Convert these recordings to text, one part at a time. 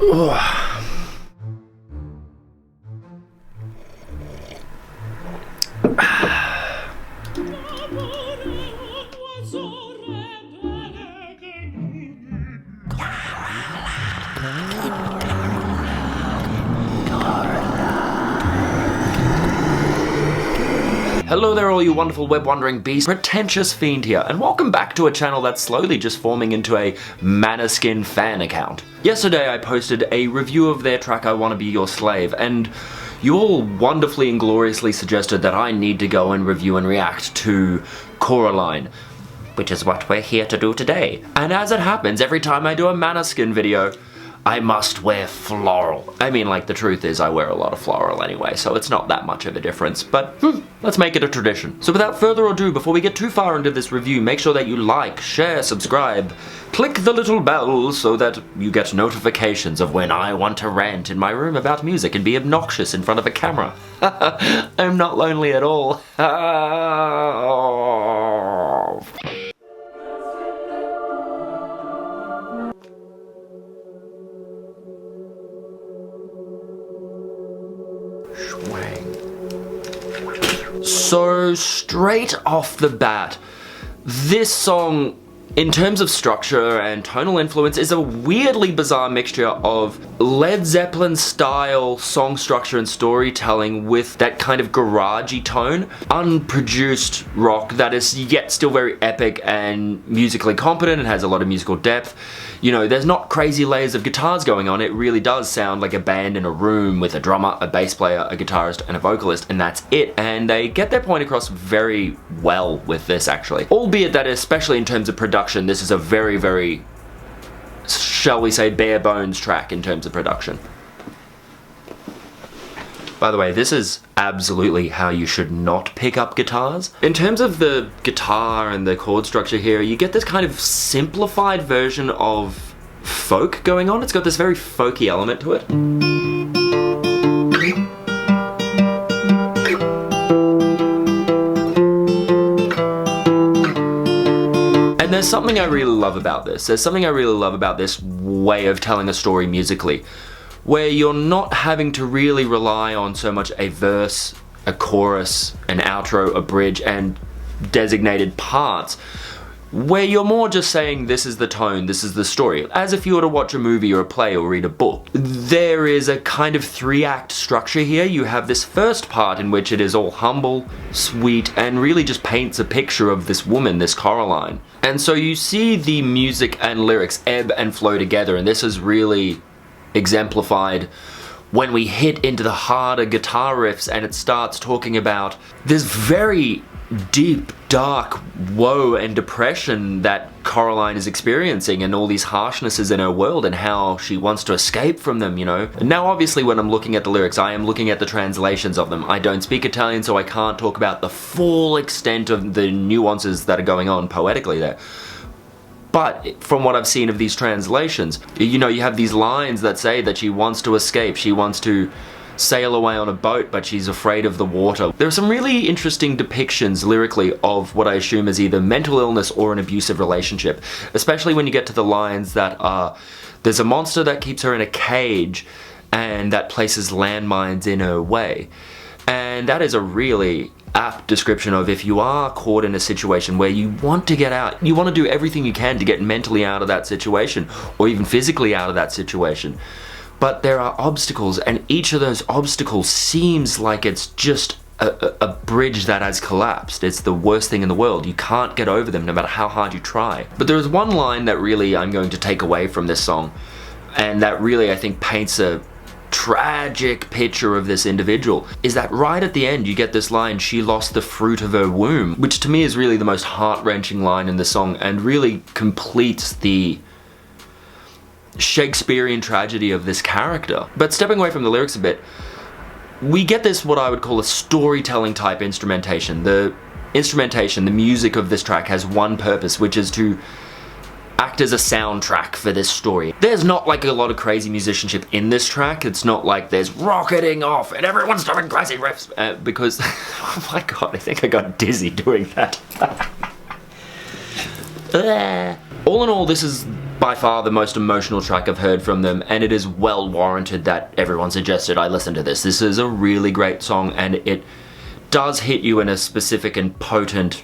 Hello there all you wonderful web-wandering beasts, Pretentious Fiend here, and welcome back to a channel that's slowly just forming into a Måneskin fan account. Yesterday I posted a review of their track I Wanna Be Your Slave, and you all wonderfully and gloriously suggested that I need to go and review and react to Coraline, which is what we're here to do today. And as it happens, every time I do a Måneskin video, I must wear floral. I mean, like, the truth is I wear a lot of floral anyway, so it's not that much of a difference, but let's make it a tradition. So without further ado, before we get too far into this review, make sure that you like, share, subscribe, click the little bell so that you get notifications of when I want to rant in my room about music and be obnoxious in front of a camera. I'm not lonely at all. So straight off the bat, this song, in terms of structure and tonal influence, is a weirdly bizarre mixture of Led Zeppelin style song structure and storytelling with that kind of garagey tone, unproduced rock that is yet still very epic and musically competent and has a lot of musical depth. You know, there's not crazy layers of guitars going on. It really does sound like a band in a room with a drummer, a bass player, a guitarist, and a vocalist, and that's it. And they get their point across very well with this, actually. Albeit that, especially in terms of production, this is a very, very, shall we say, bare bones track in terms of production. By the way, this is absolutely how you should not pick up guitars. In terms of the guitar and the chord structure here, you get this kind of simplified version of folk going on. It's got this very folky element to it. And there's something I really love about this. There's something I really love about this way of telling a story musically, where you're not having to really rely on so much a verse, a chorus, an outro, a bridge, and designated parts, where you're more just saying this is the tone, this is the story. As if you were to watch a movie or a play or read a book. There is a kind of 3-act structure here. You have this first part in which it is all humble, sweet, and really just paints a picture of this woman, this Coraline. And so you see the music and lyrics ebb and flow together, and this is really exemplified when we hit into the harder guitar riffs and it starts talking about this very deep, dark woe and depression that Coraline is experiencing and all these harshnesses in her world and how she wants to escape from them, you know. Now obviously when I'm looking at the lyrics, I am looking at the translations of them. I don't speak Italian, so I can't talk about the full extent of the nuances that are going on poetically there. But from what I've seen of these translations, you know, you have these lines that say that she wants to escape, she wants to sail away on a boat, but she's afraid of the water. There are some really interesting depictions lyrically of what I assume is either mental illness or an abusive relationship, especially when you get to the lines that are, there's a monster that keeps her in a cage and that places landmines in her way. And that is a really apt description of if you are caught in a situation where you want to get out, you want to do everything you can to get mentally out of that situation or even physically out of that situation. But there are obstacles, and each of those obstacles seems like it's just a bridge that has collapsed. It's the worst thing in the world. You can't get over them no matter how hard you try. But there is one line that really I'm going to take away from this song, and that really I think paints a tragic picture of this individual, is that right at the end you get this line, she lost the fruit of her womb, which to me is really the most heart-wrenching line in the song and really completes the Shakespearean tragedy of this character. But stepping away from the lyrics a bit, we get this what I would call a storytelling type instrumentation. The instrumentation, the music of this track has one purpose, which is to act as a soundtrack for this story. There's not like a lot of crazy musicianship in this track. It's not like there's rocketing off and everyone's doing crazy riffs because, oh my god, I think I got dizzy doing that. All in all, this is by far the most emotional track I've heard from them, and it is well warranted that everyone suggested I listen to this. This is a really great song, and it does hit you in a specific and potent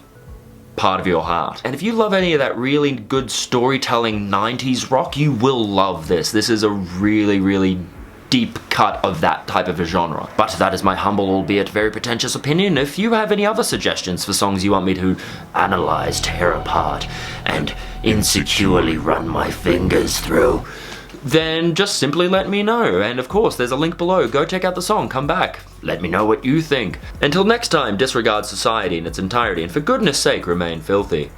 part of your heart. And if you love any of that really good storytelling 90s rock, you will love this. This is a really, really deep cut of that type of a genre. But that is my humble, albeit very pretentious opinion. If you have any other suggestions for songs you want me to analyze, tear apart, and insecurely run my fingers through, then just simply let me know. And of course, there's a link below. Go check out the song, come back, let me know what you think. Until next time, disregard society in its entirety, and for goodness sake, remain filthy.